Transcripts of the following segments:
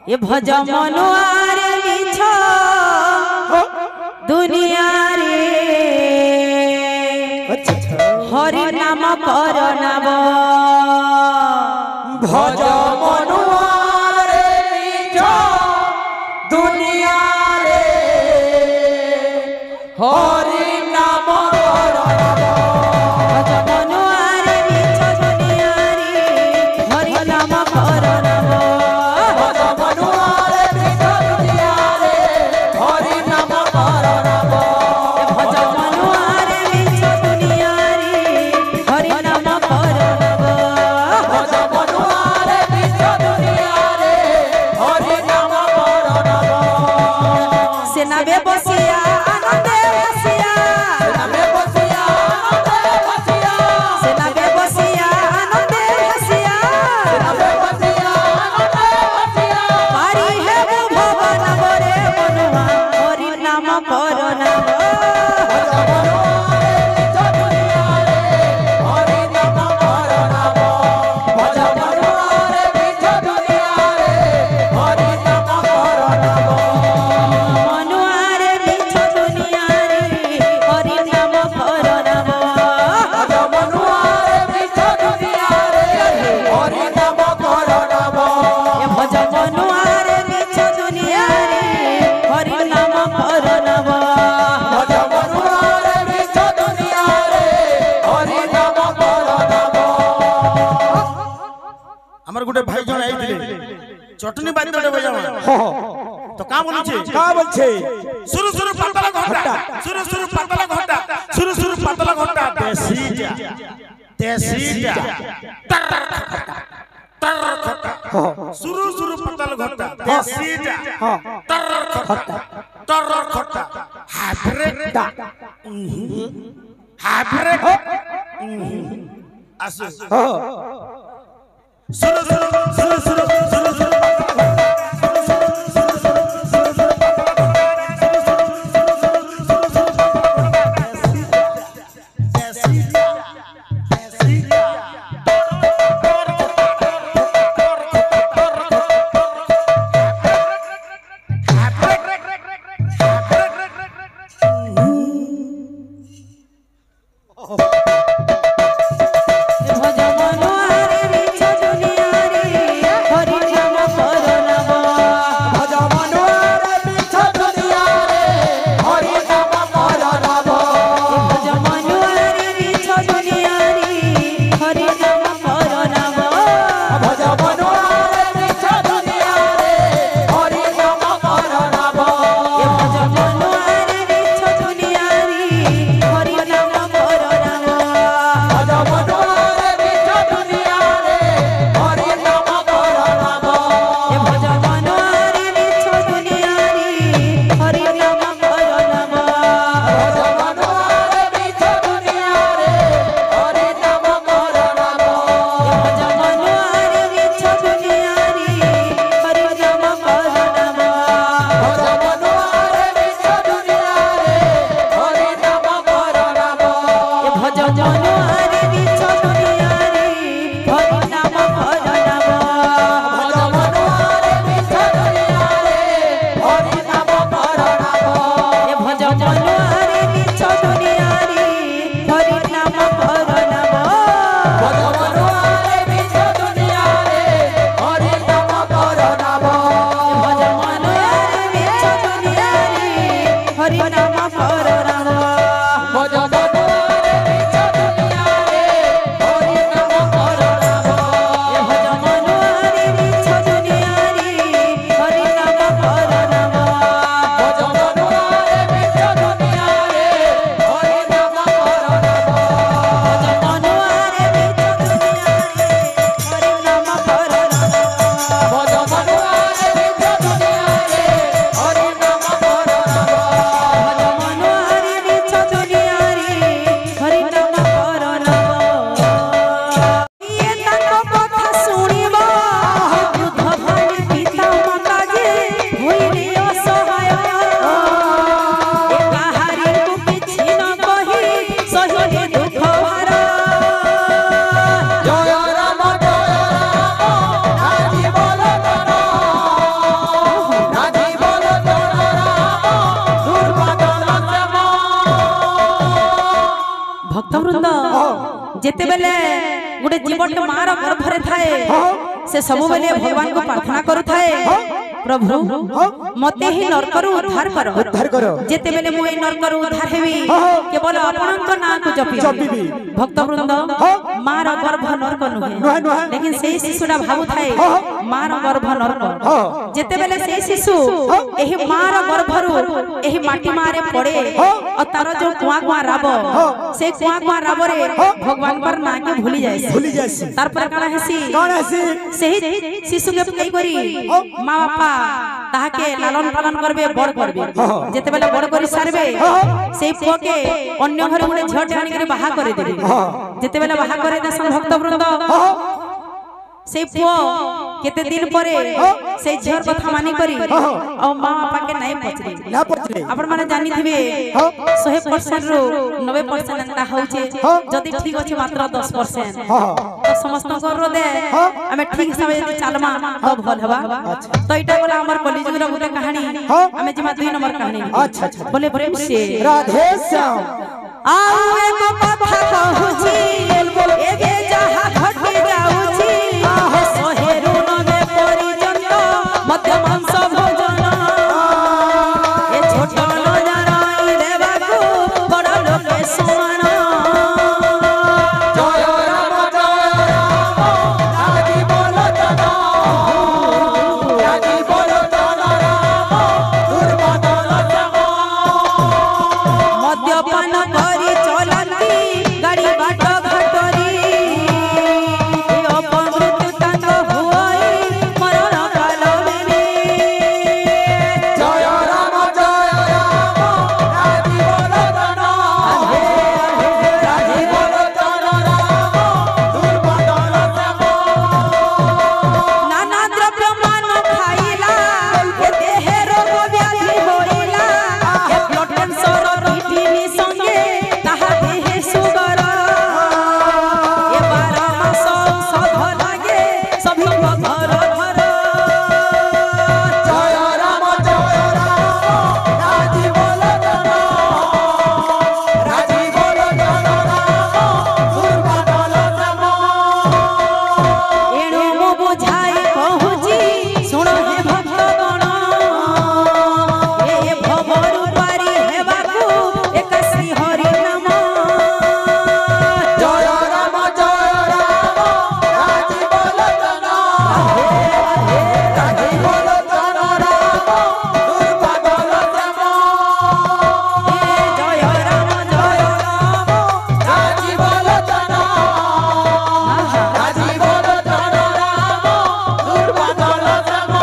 ये भज मनुआरे मिछ दुनिया रे हरि नाम कर नाम भज मनुआरे मिछ दुनिया रे हरि नाम कर नाम भज मनुआरे मिछ दुनिया रे हरि नाम कर नाम भज मनुआरे मिछ दुनिया रे हरि नाम कर नाम भज मनुआरे मिछ दुनिया रे हरि नाम कर नाम भज मनुआरे मिछ दुनिया रे हरि नाम कर नाम सेना बे बसिया आनंदे बसिया सेना बे बसिया आनंदे बसिया सेना बे बसिया आनंदे बसिया सेना बे बसिया आनंदे बसिया पारी है वो भवन बरे मनुआ हरि नाम कर नाम भज मनुआरे मिछ दुनिया रे हरि नाम कर नाम भज मनुआरे मिछ दुनिया रे हरि नाम कर नाम मनुआरे मिछ दुनिया रे हरि नाम कर नाम भज मनुआरे मिछ दुनिया रे हरि नाम कर नाम ये भज मनुआरे मिछ दुनिया रे हरि नाम कर नाम भज मनुआरे मिछ दुनिया रे हरि नाम कर नाम আমার গোটে ভাই জন আইଥିଲେ চটনি বাদ্যটা বাজাবা তো কা বলছে का बोलछे সুরু সুরু পাতলা ঘন্টা সুরু সুরু পাতলা ঘন্টা সুরু সুরু পাতলা ঘন্টা দেশিটা দেশিটা তর খটা সুরু সুরু পাতলা ঘন্টা দেশিটা তর খটা তর খটা হাইব্রিড হাইব্রিড আসু সুরু সুরু সুরু সুরু সুরু সুরু भज मनुआरे मिछ दुनिया रे गोटे जीवटे मार गर्भरे थाए से सब बेले भगवान को प्रार्थना करू थाए प्रभु मते ही नरकरू उद्धार करो जेते बेले मु ए नरकरू उद्धार हेबी केवल आपनक नाम को जपी भक्त वृंद मार गर्भ नरक नुहे लेकिन सेही शिशुडा भाबु थाए मार गर्भ नरक जेते बेले सेही शिशु एही मार गर्भरू एही माटी मारे पड़े और तार जो कुआ कुआ राब से कुआ कुआ राब रे भगवान पर ना के भूली जायसी तार पर काना हेसी सेही शिशु के पई करी मां बापा ताहाके लालन पालन करबे बड़ करबे जेते बेले बड़ करी सारबे सेही पुओ के अन्य घर गुडे झट आनी के बाहा करे देबे जेते बेले बाहा करे दसन भक्त वृंद से पुओ केते दिन परे से झर कथा मानी करी और मां बापा के नहीं पचरे आपण माने जानि थिबे 100% रो 90% अंता होचे जदी ठीक अछि मात्र 10% तो समस्त कर दे हमें ठीक से यदि चालमा तो भल हवा तो इटा बोला हमर कॉलेज रो गुटे कहानी हमें जिमा 2 नंबर कहानी अच्छा बोले प्रेम से राधे श्याम आउ एको कथा कहूची एगे जहा घटी जाऊची सोहेरु नगे परिजन मध्य मांस भोजन ए छोट न जराई देबाकू बड़ लोके समान जय राम राजी बोलो जना राम दुर्बदल जमा मद्यपान करी चलती गाड़ी बाट घाटरी अपमृत्यु तांग हुई मरण काल में जय राम राजी बोलो जना राजी बोलो जना राम दुर्बदल जमा नाना द्रव्य मान खाइला ए देह रोग व्याधि होइला ए ब्लड कैंसर किडनी संगे ताहा देह सुगर ए 12 मास औषध लागे सभी को घर घर जय राम राजी बोलो जना राजी बोलो जना राम दुर्बदल जमा एणु मो बुझाई कहूची सुन हे भक्तगण ए भवरु पारी हेबाकू एक श्री हरि नाम जय राम राजी बोलो जना राजी बोलो जना राम दुर्बदल जमा जय राम राजी बोलो जना राजी बोलो जना राम दुर्बदल जमा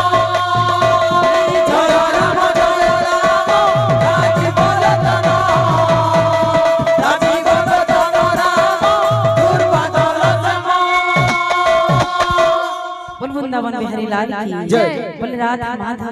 जय राम राजी बोलो जना राजी बोलो जना राम दुर्बदल जमा बोल वृंदावन बिहारी लाल की जय। बोल राधा माधव